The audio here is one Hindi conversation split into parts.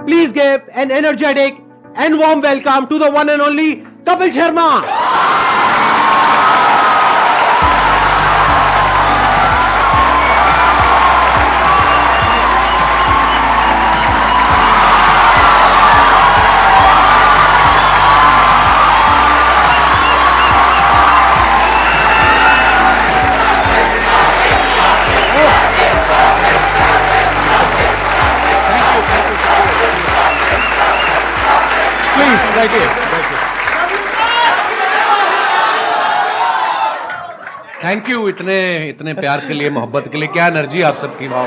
Please give an energetic and warm welcome to the one and only Kapil Sharma. Thank you इतने प्यार के लिए, मोहब्बत के लिए। क्या एनर्जी आप सबकी, वाह।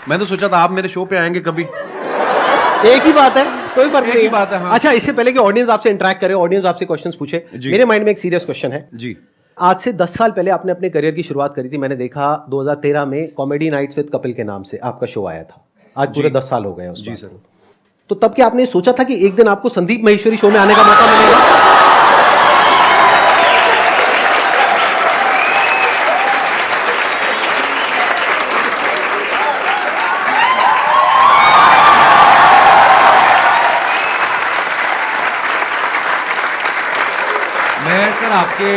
मैं तो सोचा था आप मेरे शो पे आएंगे कभी। एक ही बात है, कोई फर्क नहीं। बात है, हाँ। अच्छा, इससे पहले कि ऑडियंस आपसे इंटरेक्ट करे, ऑडियंस आपसे क्वेश्चंस पूछे, मेरे माइंड में एक सीरियस क्वेश्चन है जी। आज से 10 साल पहले आपने अपने करियर की शुरुआत करी थी। मैंने देखा 2013 में कॉमेडी नाइट्स विद कपिल के नाम से आपका शो आया था। आज पूरे 10 साल हो गए हैं। जी सर। तो तब क्या आपने सोचा था कि एक दिन आपको संदीप महेश्वरी शो में आने का मौका मिलेगा? मैं सर आपके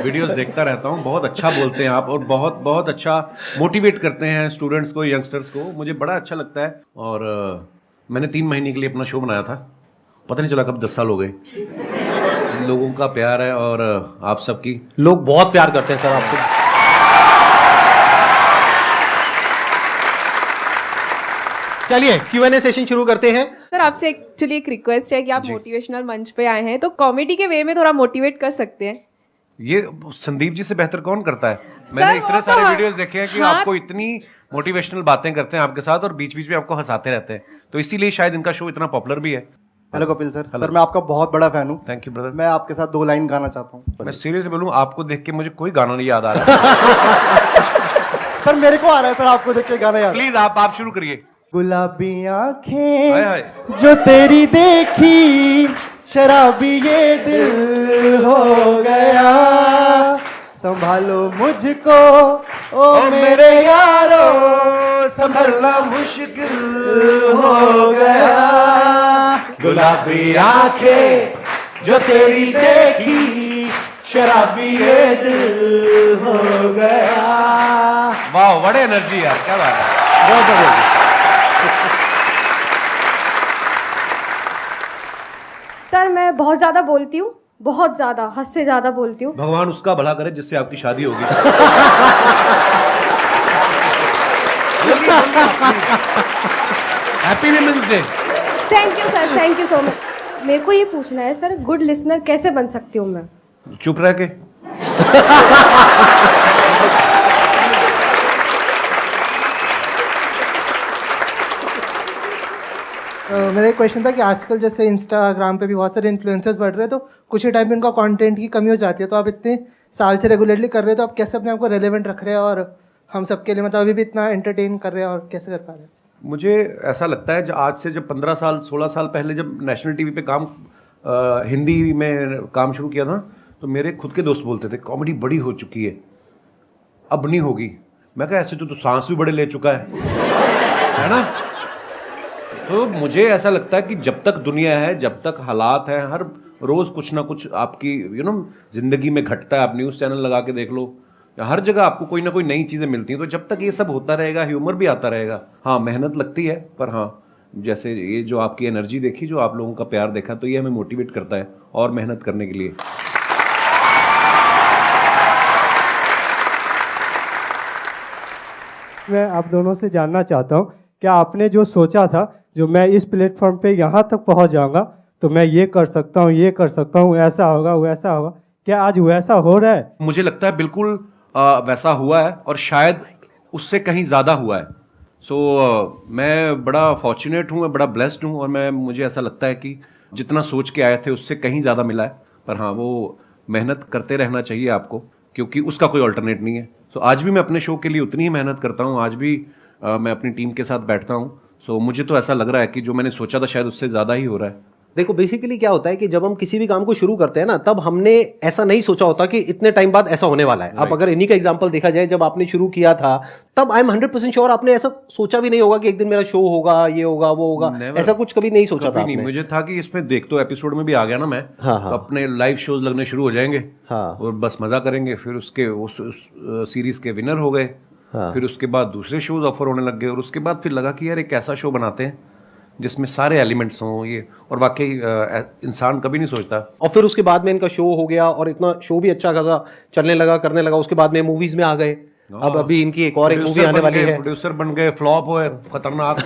वीडियोस देखता रहता हूँ, बहुत अच्छा बोलते हैं आप और बहुत बहुत अच्छा मोटिवेट करते हैं स्टूडेंट्स को, यंगस्टर्स को। मुझे बड़ा अच्छा लगता है। और मैंने 3 महीने के लिए अपना शो बनाया था, पता नहीं चला कब 10 साल हो गए। लोगों का प्यार है और आप सबकी, लोग बहुत प्यार करते हैं सर आपको। चलिए Q&A सेशन शुरू करते हैं। सर आपसे एक्चुअली एक रिक्वेस्ट है कि आप मोटिवेशनल मंच पे आए हैं तो कॉमेडी के वे में थोड़ा मोटिवेट कर सकते हैं। ये संदीप जी से बेहतर कौन करता है? मैंने इतने सारे वीडियोस देखे हैं कि आपको इतनी मोटिवेशनल बातें करते हैं आपके साथ और बीच बीच में आपको हंसाते रहते हैं, तो इसीलिए शायद इनका शो इतना पॉपुलर भी है। Hello Kapil sir. सर मैं आपका बहुत बड़ा फैन हूँ। Thank you brother. मैं आपके साथ 2 लाइन गाना चाहता हूँ। मैं सीरियसली बोलूँ, आपको देख के मुझे कोई गाना नहीं याद आ रहा। सर मेरे को आ रहा है सर, आपको देख के गाना याद। प्लीज आप शुरू करिए। गुलाबी आंखें हाय हाय। जो तेरी देखी, शराबी ये दिल हो गया, संभालो मुझको ओ मेरे यारो, संभलना मुश्किल हो गया। गुलाबी आंखें जो तेरी देखी, शराबी ये दिल हो गया। वाह, बड़े एनर्जी यार, क्या बात है। बहुत बढ़िया। सर मैं बहुत ज्यादा बोलती हूँ, बहुत ज्यादा, हद से ज्यादा बोलती हूँ। भगवान उसका भला करे जिससे आपकी शादी होगी। Happy women's day. Thank you sir, thank you so much. मेरे को ये पूछना है सर, गुड लिसनर कैसे बन सकती हूँ मैं? चुप रह के। मेरा एक क्वेश्चन था कि आजकल जैसे इंस्टाग्राम पे भी बहुत सारे इन्फ्लुएंसर्स बढ़ रहे हैं, तो कुछ ही टाइम में उनका कंटेंट की कमी हो जाती है, तो आप इतने साल से रेगुलरली कर रहे हैं, तो आप कैसे अपने आप को रेलेवेंट रख रहे हैं और हम सबके लिए मतलब अभी भी इतना एंटरटेन कर रहे हैं, और कैसे कर पा रहे हैं? मुझे ऐसा लगता है आज से जब 15 साल 16 साल पहले जब नेशनल टीवी पे हिंदी में काम शुरू किया था, तो मेरे खुद के दोस्त बोलते थे कॉमेडी बड़ी हो चुकी है, अब नहीं होगी। मैं कहा ऐसे तो सांस भी बड़े ले चुका है ना। तो मुझे ऐसा लगता है कि जब तक दुनिया है, जब तक हालात हैं, हर रोज़ कुछ ना कुछ आपकी ज़िंदगी में घटता है। आप न्यूज़ चैनल लगा के देख लो, हर जगह आपको कोई ना कोई नई चीज़ें मिलती हैं। तो जब तक ये सब होता रहेगा, ह्यूमर भी आता रहेगा। हाँ, मेहनत लगती है, पर हाँ, जैसे ये जो आपकी एनर्जी देखी, जो आप लोगों का प्यार देखा, तो ये हमें मोटिवेट करता है और मेहनत करने के लिए। मैं आप दोनों से जानना चाहता हूँ, क्या आपने जो सोचा था, जो मैं इस प्लेटफॉर्म पे यहाँ तक पहुँच जाऊँगा तो मैं ये कर सकता हूँ, ये कर सकता हूँ, ऐसा होगा वैसा होगा, क्या आज वैसा हो रहा है? मुझे लगता है बिल्कुल वैसा हुआ है और शायद उससे कहीं ज़्यादा हुआ है। मैं बड़ा फॉर्चुनेट हूँ, मैं बड़ा ब्लेस्ड हूँ और मुझे ऐसा लगता है कि जितना सोच के आए थे उससे कहीं ज़्यादा मिला है। पर हाँ, वो मेहनत करते रहना चाहिए आपको, क्योंकि उसका कोई अल्टरनेट नहीं है। आज भी मैं अपने शो के लिए उतनी ही मेहनत करता हूँ, आज भी मैं अपनी टीम के साथ बैठता हूँ। मुझे तो ऐसा लग रहा है कि जो मैंने सोचा था शायद उससे ज़्यादा ही हो रहा है। देखो बेसिकली क्या होता है कि जब हम किसी भी काम को शुरू करते हैं ना, तब हमने ऐसा नहीं सोचा होता कि इतने टाइम बाद ऐसा होने वाला है। अब अगर इन्हीं का एग्जांपल देखा जाए, जब आपने शुरू किया था तब आई एम 100% श्योर आपने ऐसा सोचा भी नहीं होगा कि एक दिन मेरा शो होगा, ये होगा, वो होगा। Never. ऐसा कुछ कभी नहीं सोचा था नहीं, आपने? मुझे था कि इसमें देख तो एपिसोड में भी आ गया ना मैं, हाँ, हाँ। तो अपने लाइव शोज लगने शुरू हो जाएंगे, हाँ। और बस मजा करेंगे। फिर उसके उस सीरीज के विनर हो गए, हाँ। फिर उसके बाद दूसरे शोज ऑफर होने लग गए, और उसके बाद फिर लगा कि यार एक ऐसा शो बनाते हैं जिसमें सारे एलिमेंट्स हों ये, और वाकई इंसान कभी नहीं सोचता। और फिर उसके बाद में इनका शो हो गया और इतना शो भी अच्छा खासा चलने लगा, करने लगा। उसके बाद में मूवीज में आ गए। अब अभी इनकी एक और एक मूवी आने वाली है। प्रोड्यूसर बन गए, फ्लॉप हुए, खतरनाक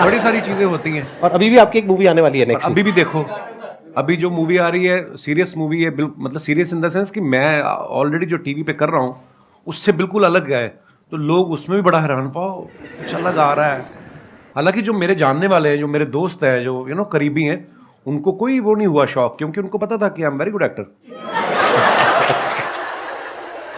बड़ी सारी चीजें होती हैं। और अभी भी आपकी एक मूवी आने वाली है नेक्स्ट। अभी भी देखो, अभी जो मूवी आ रही है सीरियस मूवी है, मतलब सीरियस इन द सेंस कि मैं ऑलरेडी जो टीवी पे कर रहा हूँ उससे बिल्कुल अलग है, तो लोग उसमें भी बड़ा हैरान पाओ अच्छा लगा आ रहा है। हालांकि जो मेरे जानने वाले हैं, जो मेरे दोस्त हैं, जो करीबी हैं, उनको कोई वो नहीं हुआ शौक, क्योंकि उनको पता था कि I am very good actor.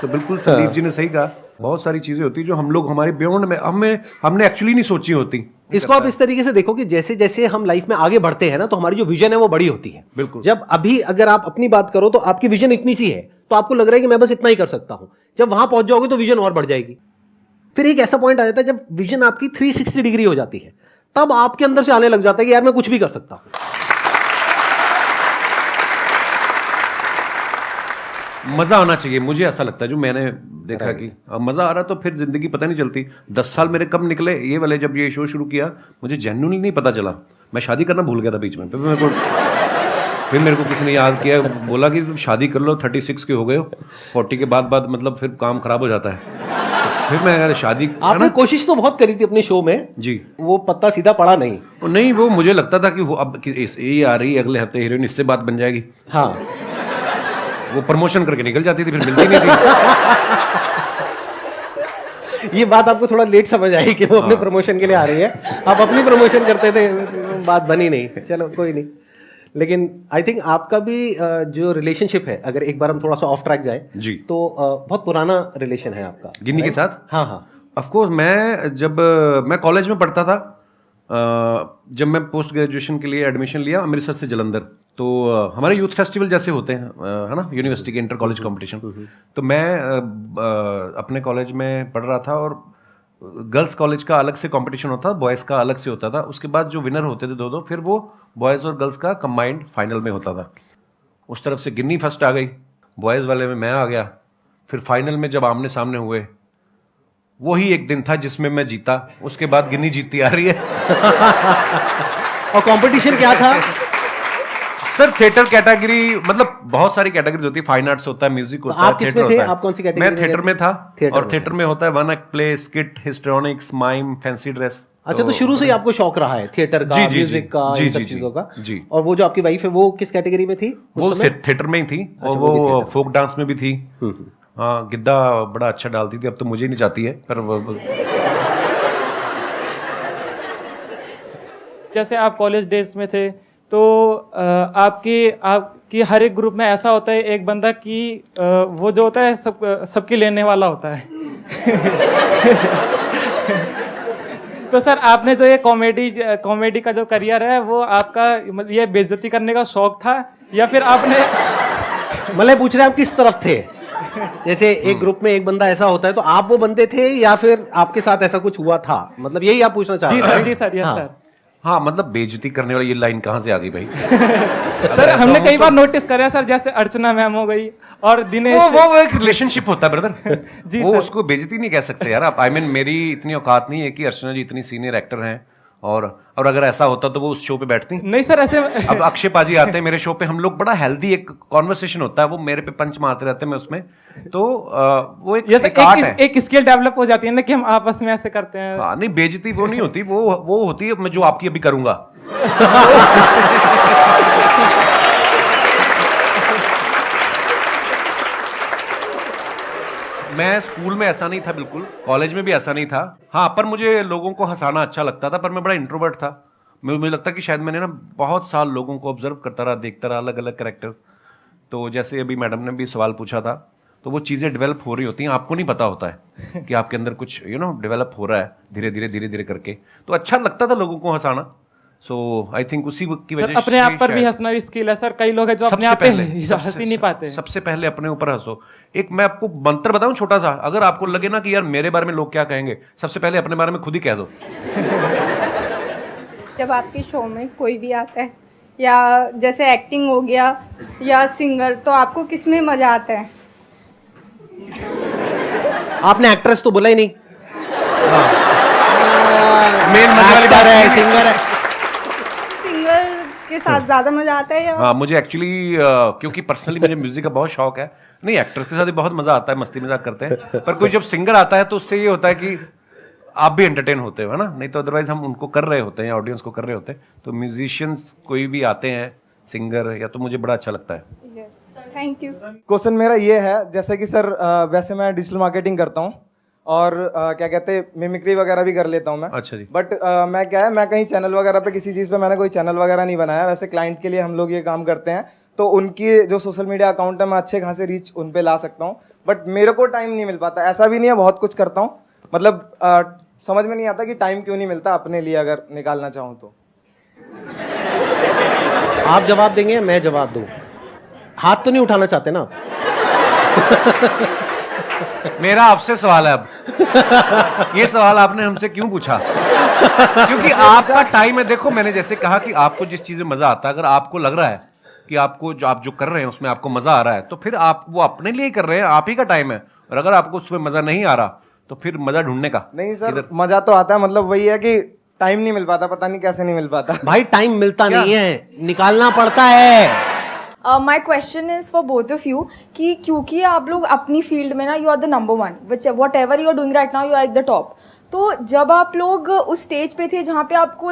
तो बिल्कुल संदीप जी ने सही कहा, बहुत सारी चीजें होती जो हम लोग हमारे बियॉन्ड में हमने एक्चुअली नहीं सोची होती। इसको आप इस तरीके से देखो कि जैसे जैसे हम लाइफ में आगे बढ़ते हैं ना, तो हमारी जो विजन है वो बड़ी होती है। बिल्कुल। जब अभी अगर आप अपनी बात करो तो आपकी विजन इतनी सी है, तो आपको लग रहा है कि मैं बस इतना ही कर सकता हूं। जब वहां पहुंच जाओगे तो विजन और बढ़ जाएगी। फिर एक ऐसा पॉइंट आ जाता है जब विजन आपकी 360 डिग्री हो जाती है, तब आपके अंदर से आने लग जाता है कि यार मैं कुछ भी कर सकता हूं। मजा आना चाहिए, मुझे ऐसा लगता है, जो मैंने देखा कि अब मजा आ रहा तो फिर जिंदगी पता नहीं चलती। 10 साल मेरे कब निकले ये वाले, जब ये शो शुरू किया मुझे जेन्युइनली नहीं पता चला। मैं शादी करना भूल गया था बीच में, फिर मेरे को किसी ने याद किया, बोला कि तुम शादी कर लो, 36 के हो गए हो, 40 के बाद मतलब फिर काम खराब हो जाता है। फिर मैं यार शादी, आपने कोशिश तो बहुत करी थी अपने शो में जी, वो पत्ता सीधा पड़ा नहीं। नहीं वो मुझे लगता था कि वो अब ये आ रही है अगले हफ्ते हीरोइन, इससे बात बन जाएगी। हाँ, वो प्रमोशन करके निकल जाती थी, फिर मिलती नहीं थी। ये बात आपको थोड़ा लेट समझ आई कि वो अपने प्रमोशन के लिए आ रही है। आप अपनी प्रमोशन करते थे, बात बनी नहीं। चलो कोई नहीं। लेकिन आई थिंक आपका भी जो रिलेशनशिप है, अगर एक बार हम थोड़ा सा ऑफ ट्रैक जाए जी, तो बहुत पुराना रिलेशन है आपका गिन्नी के साथ। हाँ हाँ, ऑफ कोर्स। मैं कॉलेज में पढ़ता था, जब मैं पोस्ट ग्रेजुएशन के लिए एडमिशन लिया अमृतसर से जलंधर, तो हमारे यूथ फेस्टिवल जैसे होते हैं, है ना, यूनिवर्सिटी के इंटर कॉलेज कॉम्पिटिशन। तो मैं अपने कॉलेज में पढ़ रहा था, और गर्ल्स कॉलेज का अलग से कंपटीशन होता था, बॉयज़ का अलग से होता था। उसके बाद जो विनर होते थे दो, फिर वो बॉयज़ और गर्ल्स का कंबाइंड फाइनल में होता था। उस तरफ से गिन्नी फर्स्ट आ गई, बॉयज़ वाले में मैं आ गया। फिर फाइनल में जब आमने सामने हुए, वही एक दिन था जिसमें मैं जीता। उसके बाद गिन्नी जीतती आ रही है। और कंपटीशन क्या था सर? थिएटर कैटेगरी, मतलब बहुत सारी कैटेगरीज होती है, फाइन आर्ट्स होता है, म्यूजिक होता है, आप किसमें थे? आप कौन सी कैटेगरी मैं थिएटर में था। और थिएटर में होता है one act play, skit, histrionics, mime, fancy dress. अच्छा, तो शुरू से ही आपको शौक रहा है थिएटर का, म्यूजिक का, इन सब चीजों का? जी। और वो जो आपकी वाइफ है वो किस कैटेगरी में थी? वो थिएटर में ही थी, और वो फोक डांस में भी थी। हाँ, गिद्दा बड़ा अच्छा डालती थी, अब तो मुझे नहीं चाहती है, पर जैसे आप कॉलेज डेज में थे तो आपकी हर एक ग्रुप में ऐसा होता है एक बंदा कि वो जो होता है सबकी लेने वाला होता है। तो सर आपने जो ये कॉमेडी का जो करियर है, वो आपका मतलब ये बेइज्जती करने का शौक था, या फिर आपने मतलब पूछ रहे हैं आप किस तरफ थे? जैसे एक ग्रुप में एक बंदा ऐसा होता है, तो आप वो बंदे थे या फिर आपके साथ ऐसा कुछ हुआ था? मतलब यही आप पूछना चाह रहे हैं? जी सर, यस सर। हाँ, मतलब बेइज्जती करने वाली ये लाइन कहाँ से आ गई भाई? सर हमने कई बार नोटिस करा सर, जैसे अर्चना मैम हो गई और दिनेश, वो एक रिलेशनशिप होता है ब्रदर। जी वो सर। उसको बेइज्जती नहीं कह सकते यार आप। मेरी इतनी औकात नहीं है कि अर्चना जी इतनी सीनियर एक्टर हैं, और अगर ऐसा होता तो वो उस शो पे बैठती। नहीं सर, ऐसे अब अक्षय पाजी आते हैं मेरे शो पे, हम लोग बड़ा हेल्दी एक कॉन्वर्सेशन होता है, वो मेरे पे पंच मारते रहते हैं, मैं उसमें, तो वो एक आर्ट है। एक स्किल डेवलप हो जाती है ना कि हम आपस में ऐसे करते हैं। हाँ, नहीं बेइज्जती वो नहीं होती, वो होती है मैं जो आपकी अभी करूंगा। मैं स्कूल में ऐसा नहीं था, बिल्कुल कॉलेज में भी ऐसा नहीं था। हाँ, पर मुझे लोगों को हंसाना अच्छा लगता था, पर मैं बड़ा इंट्रोवर्ट था। मुझे लगता कि शायद मैंने ना बहुत साल लोगों को ऑब्जर्व करता रहा, देखता रहा, अलग अलग कैरेक्टर्स। तो जैसे अभी मैडम ने भी सवाल पूछा था, तो वो चीज़ें डेवलप हो रही होती हैं, आपको नहीं पता होता है कि आपके अंदर कुछ डेवलप हो रहा है धीरे धीरे करके। तो अच्छा लगता था लोगों को हंसाना, सो आई थिंक उसी की सर वजह अपने आप पर भी शायद- हंसना भी स्किल है सर, कई लोग हैं जो अपने सबसे आप पे पहले हंस ही नहीं पाते। सबसे पहले अपने ऊपर हंसो। एक मैं आपको मंत्र बताऊं छोटा सा, अगर आपको लगे ना कि यार मेरे बारे में लोग क्या कहेंगे, सबसे पहले अपने बारे में खुद ही कह दो। जब आपके शो में कोई भी आता है या जैसे एक्टिंग हो गया या सिंगर, तो आपको किस में मज़ा आता है? आपने एक्ट्रेस तो बोला ही नहीं। मेन मजे वाली बात है, है सिंगर है। सिंगर के साथ ज़्यादा मज़ा आता है या हाँ, मुझे एक्चुअली क्योंकि पर्सनली मुझे म्यूजिक का बहुत शौक है। नहीं, एक्टर्स के साथ भी बहुत मजा आता है, मस्ती मजाक करते हैं, पर कोई जब सिंगर आता है तो उससे ये होता है कि आप भी एंटरटेन होते हो, है ना? नहीं तो अदरवाइज हम उनको कर रहे होते हैं, ऑडियंस को कर रहे होते हैं। तो म्यूजिशियंस कोई भी आते हैं सिंगर या, तो मुझे बड़ा अच्छा लगता है। Thank you. क्वेश्चन मेरा ये है, जैसे कि सर वैसे मैं डिजिटल मार्केटिंग करता हूँ और क्या कहते हैं मिमिक्री वगैरह भी कर लेता हूँ मैं। अच्छा जी। बट मैं क्या है, मैं कहीं चैनल वगैरह पे किसी चीज़ पे मैंने कोई चैनल वगैरह नहीं बनाया। वैसे क्लाइंट के लिए हम लोग ये काम करते हैं, तो उनकी जो सोशल मीडिया अकाउंट है मैं अच्छे खासे रीच उन पे ला सकता हूँ, बट मेरे को टाइम नहीं मिल पाता। ऐसा भी नहीं है, बहुत कुछ करता हूँ, मतलब समझ में नहीं आता कि टाइम क्यों नहीं मिलता अपने लिए, अगर निकालना चाहूँ तो। आप जवाब देंगे, मैं जवाब दूं? हाथ तो नहीं उठाना चाहते ना आप? मेरा आपसे सवाल है अब। ये सवाल आपने हमसे क्यों पूछा? क्योंकि आपका टाइम है। देखो, मैंने जैसे कहा कि आपको जिस चीज में मजा आता है, अगर आपको लग रहा है कि आपको जो आप जो कर रहे हैं उसमें आपको मजा आ रहा है, तो फिर आप वो अपने लिए कर रहे हैं, आप ही का टाइम है। और अगर आपको उसमें मजा नहीं आ रहा तो फिर मजा ढूंढने का। नहीं सर, मजा तो आता है, मतलब वही है कि टाइम नहीं मिल पाता, पता नहीं कैसे नहीं मिल पाता। भाई टाइम मिलता नहीं है, निकालना पड़ता है। My question is for both of you कि क्योंकि आप लोग अपनी फील्ड में ना you are the number one, which whatever you are doing right now, you are at the top. तो जब आप लोग उस स्टेज पे थे जहाँ पे आपको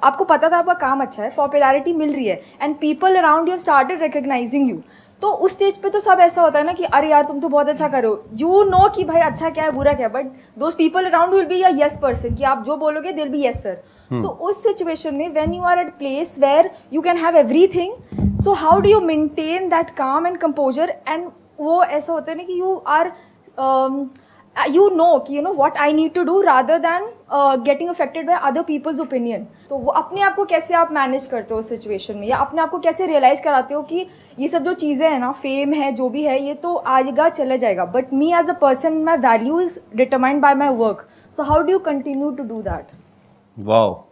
आपको पता था आपका काम अच्छा है, पॉपुलैरिटी मिल रही है and people around you started recognising you, तो उस स्टेज पे तो सब ऐसा होता है ना कि अरे यार तुम तो बहुत अच्छा करो, यू नो कि भाई अच्छा क्या है बुरा क्या है, but those people around will be a yes person कि आप जो बोलोगे दिल बी यस सर। सो उस सिचुएशन में when you are at place where you can have everything, so how do you maintain that calm and composure? And वो ऐसा होता है ना कि यू आर you know कि you know what I need to do rather than getting affected by other people's opinion। तो वो अपने आप को कैसे आप मैनेज करते हो उस सिचुएशन में, या अपने आप को कैसे रियलाइज कराते हो कि ये सब जो चीज़ें हैं ना, फेम है जो भी है, ये तो आएगा चले जाएगा, but me as a person my value is determined by my work, so how do you continue to do that? Wow.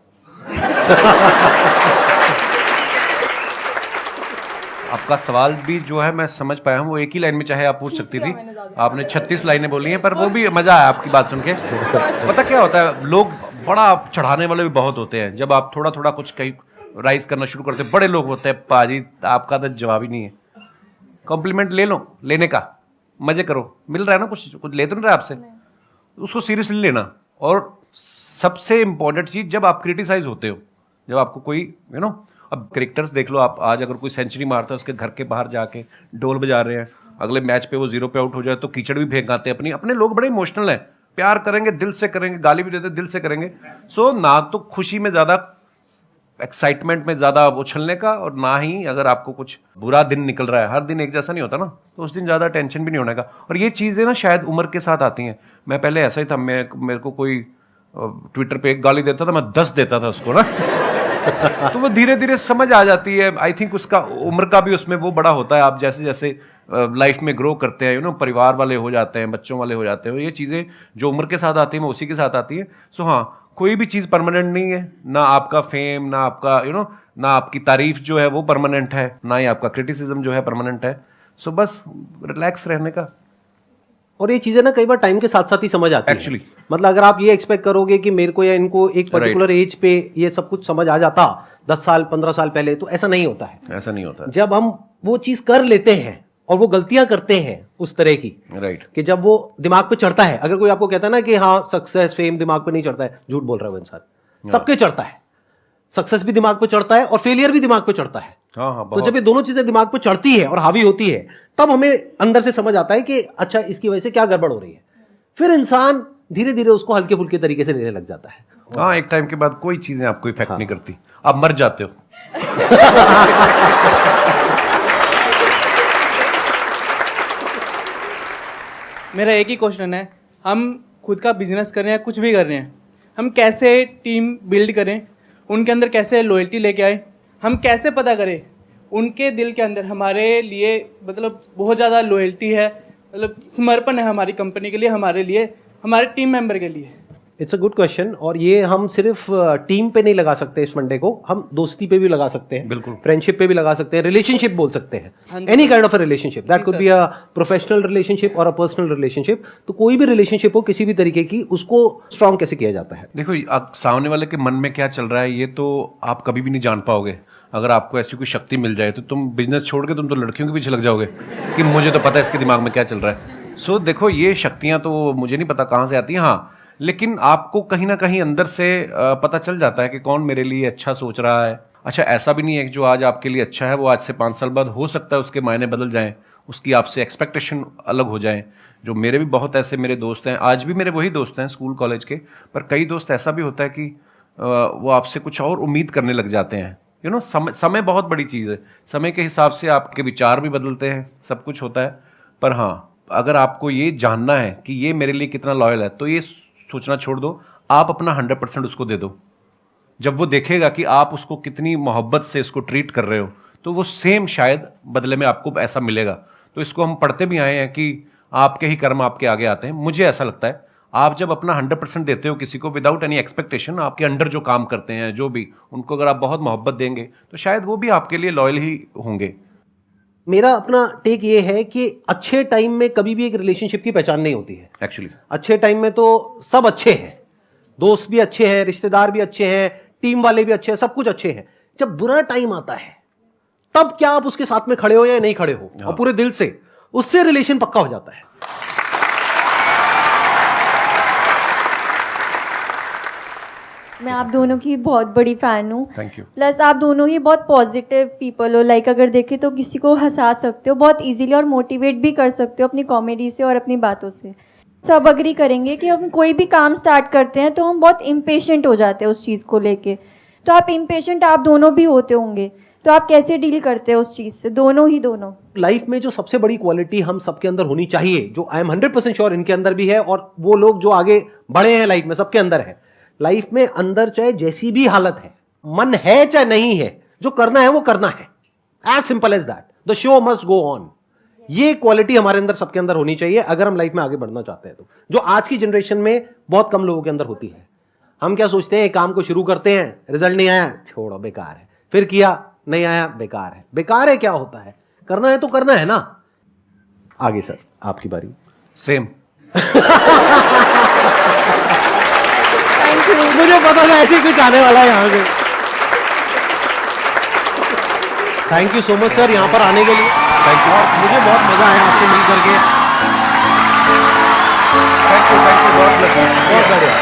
आपका सवाल भी जो है मैं समझ पाया हूँ, वो एक ही लाइन में चाहे आप पूछ सकती थी, आपने 36 लाइनें बोली हैं, पर वो भी मजा आया आपकी बात सुन के। पता क्या होता है, लोग बड़ा चढ़ाने वाले भी बहुत होते हैं। जब आप थोड़ा थोड़ा कुछ कहीं राइज करना शुरू करते हैं, बड़े लोग होते हैं, पाजी आपका तो जवाब ही नहीं है। कॉम्प्लीमेंट ले लो, लेने का मजे करो, मिल रहा है ना, कुछ कुछ ले तो नहीं रहा आपसे, उसको सीरियसली लेना। और सबसे इंपॉर्टेंट चीज, जब आप क्रिटिसाइज होते हो, जब आपको कोई अब कैरेक्टर्स देख लो आप, आज अगर कोई सेंचुरी मारता है, उसके घर के बाहर जाके ढोल बजा रहे हैं, अगले मैच पे वो 0 पे आउट हो जाए तो कीचड़ भी फेंक आते हैं। अपने लोग बड़े इमोशनल हैं, प्यार करेंगे, दिल से करेंगे, गाली भी देते दिल से करेंगे। सो ना तो खुशी में ज़्यादा, एक्साइटमेंट में ज़्यादा उछलने का, और ना ही अगर आपको कुछ बुरा दिन निकल रहा है, हर दिन एक जैसा नहीं होता ना, तो उस दिन ज़्यादा टेंशन भी नहीं होने का। और ये चीज़ें ना शायद उम्र के साथ आती हैं। मैं पहले ऐसा ही था, मेरे को कोई ट्विटर पे एक गाली देता था, मैं 10 देता था उसको ना। तो वो धीरे धीरे समझ आ जाती है। आई थिंक उसका उम्र का भी उसमें वो बड़ा होता है। आप जैसे जैसे लाइफ में ग्रो करते हैं, परिवार वाले हो जाते हैं, बच्चों वाले हो जाते हैं, ये चीज़ें जो उम्र के साथ आती हैं वो उसी के साथ आती हैं। सो हाँ, कोई भी चीज़ परमानेंट नहीं है, ना आपका फेम, ना आपका ना आपकी तारीफ जो है वो परमानेंट है, ना ही आपका क्रिटिसिज्म जो है परमानेंट है। सो बस रिलैक्स रहने का। और ये चीजें ना कई बार टाइम के साथ साथ ही समझ आती Actually. है। मतलब अगर आप ये एक्सपेक्ट करोगे कि मेरे को या इनको एक पर्टिकुलर एज पे ये सब कुछ समझ आ जाता 10 साल 15 साल पहले, तो ऐसा नहीं होता है। ऐसा नहीं होता। जब हम वो चीज कर लेते हैं और वो गलतियां करते हैं उस तरह की, राइट, कि जब वो दिमाग पे चढ़ता है। अगर कोई आपको कहता है ना कि हाँ सक्सेस फेम दिमाग पे नहीं चढ़ता है, झूठ बोल रहा है वो इंसान। सबके चढ़ता है, सक्सेस भी दिमाग पे चढ़ता है और फेलियर भी दिमाग पे चढ़ता है। हाँ, तो जब ये दोनों चीजें दिमाग पे चढ़ती है और हावी होती है, तब हमें अंदर से समझ आता है कि अच्छा इसकी वजह से क्या गड़बड़ हो रही है। फिर इंसान धीरे धीरे उसको हल्के फुल्के तरीके से लेने लग जाता है। हाँ, एक टाइम के बाद कोई चीजें आपको इफेक्ट नहीं करती, आप मर जाते हो। मेरा एक ही क्वेश्चन है, हम खुद का बिजनेस कर रहे हैं, कुछ भी कर रहे हैं, हम कैसे टीम बिल्ड करें, उनके अंदर कैसे लॉयल्टी लेके आए, हम कैसे पता करें उनके दिल के अंदर हमारे लिए मतलब बहुत ज़्यादा लॉयल्टी है, मतलब समर्पण है हमारी कंपनी के लिए, हमारे लिए, हमारे टीम मेंबर के लिए। इट्स अ गुड क्वेश्चन, और ये हम सिर्फ टीम पे नहीं लगा सकते इस फंडे को, हम दोस्ती पे भी लगा सकते हैं, बिल्कुल, फ्रेंडशिप पे भी लगा सकते हैं, रिलेशनशिप बोल सकते हैं, any kind of a relationship, that could be a professional relationship और अ पर्सनल रिलेशनशिप। तो कोई भी रिलेशनशिप हो किसी भी तरीके की, उसको स्ट्रांग कैसे किया जाता है? देखो आप सामने वाले के मन में क्या चल रहा है ये तो आप कभी भी नहीं जान पाओगे। अगर आपको ऐसी कोई शक्ति मिल जाए तो तुम बिजनेस छोड़ के तुम तो लड़कियों के पीछे लग जाओगे कि मुझे तो पता है इसके दिमाग में क्या चल रहा है। सो देखो ये शक्तियाँ तो मुझे नहीं पता कहाँ से आती हैं, हाँ, लेकिन आपको कहीं ना कहीं अंदर से पता चल जाता है कि कौन मेरे लिए अच्छा सोच रहा है। अच्छा, ऐसा भी नहीं है कि जो आज आपके लिए अच्छा है वो आज से 5 साल बाद हो सकता है उसके मायने बदल जाएं, उसकी आपसे एक्सपेक्टेशन अलग हो जाएं। जो मेरे भी बहुत ऐसे मेरे दोस्त हैं, आज भी मेरे वही दोस्त हैं स्कूल कॉलेज के, पर कई दोस्त ऐसा भी होता है कि वो आपसे कुछ और उम्मीद करने लग जाते हैं। यू नो, समय बहुत बड़ी चीज़ है, समय के हिसाब से आपके विचार भी बदलते हैं, सब कुछ होता है। पर हाँ, अगर आपको ये जानना है कि ये मेरे लिए कितना लॉयल है तो ये सोचना छोड़ दो, आप अपना 100% उसको दे दो। जब वो देखेगा कि आप उसको कितनी मोहब्बत से इसको ट्रीट कर रहे हो तो वो सेम शायद बदले में आपको ऐसा मिलेगा। तो इसको हम पढ़ते भी आए हैं कि आपके ही कर्म आपके आगे आते हैं। मुझे ऐसा लगता है आप जब अपना 100% देते हो किसी को विदाउट एनी एक्सपेक्टेशन, आपके अंडर जो काम करते हैं जो भी, उनको अगर आप बहुत मोहब्बत देंगे तो शायद वो भी आपके लिए लॉयल ही होंगे। मेरा अपना टेक ये है कि अच्छे टाइम में कभी भी एक रिलेशनशिप की पहचान नहीं होती है। एक्चुअली अच्छे टाइम में तो सब अच्छे हैं, दोस्त भी अच्छे हैं, रिश्तेदार भी अच्छे हैं, टीम वाले भी अच्छे हैं, सब कुछ अच्छे हैं। जब बुरा टाइम आता है तब क्या आप उसके साथ में खड़े हो या नहीं खड़े हो, और पूरे दिल से, उससे रिलेशन पक्का हो जाता है। मैं आप दोनों की बहुत बड़ी फ़ैन हूँ। Thank you. प्लस आप दोनों ही बहुत पॉजिटिव पीपल हो, लाइक अगर देखें तो किसी को हंसा सकते हो बहुत इजीली और मोटिवेट भी कर सकते हो अपनी कॉमेडी से और अपनी बातों से। सब अग्री करेंगे कि हम कोई भी काम स्टार्ट करते हैं तो हम बहुत इम्पेशेंट हो जाते हैं उस चीज़ को लेके। तो आप इम्पेशेंट आप दोनों भी होते होंगे, तो आप कैसे डील करते हैं उस चीज़ से, दोनों? लाइफ में जो सबसे बड़ी क्वालिटी हम सबके अंदर होनी चाहिए, जो आई एम 100% श्योर इनके अंदर भी है, और वो लोग जो आगे बढ़े हैं लाइफ में सबके अंदर है। लाइफ में अंदर चाहे जैसी भी हालत है, मन है चाहे नहीं है, जो करना है वो करना है, as simple as that. The show must go on. ये क्वालिटी हमारे अंदर सबके अंदर होनी चाहिए अगर हम लाइफ में आगे बढ़ना चाहते हैं, तो जो आज की जनरेशन में बहुत कम लोगों के अंदर होती है। हम क्या सोचते हैं, काम को शुरू करते हैं, रिजल्ट नहीं आया, छोड़ो बेकार है, फिर किया नहीं आया, बेकार है। बेकार है क्या होता है, करना है तो करना है ना। आगे सर आपकी बारी। सेम। मुझे पता था ऐसे कुछ आने वाला है यहाँ से। Thank you so much sir यहाँ पर आने के लिए। Thank you. मुझे बहुत मजा आया आपसे मिल करके। थैंक यू, बहुत बढ़िया।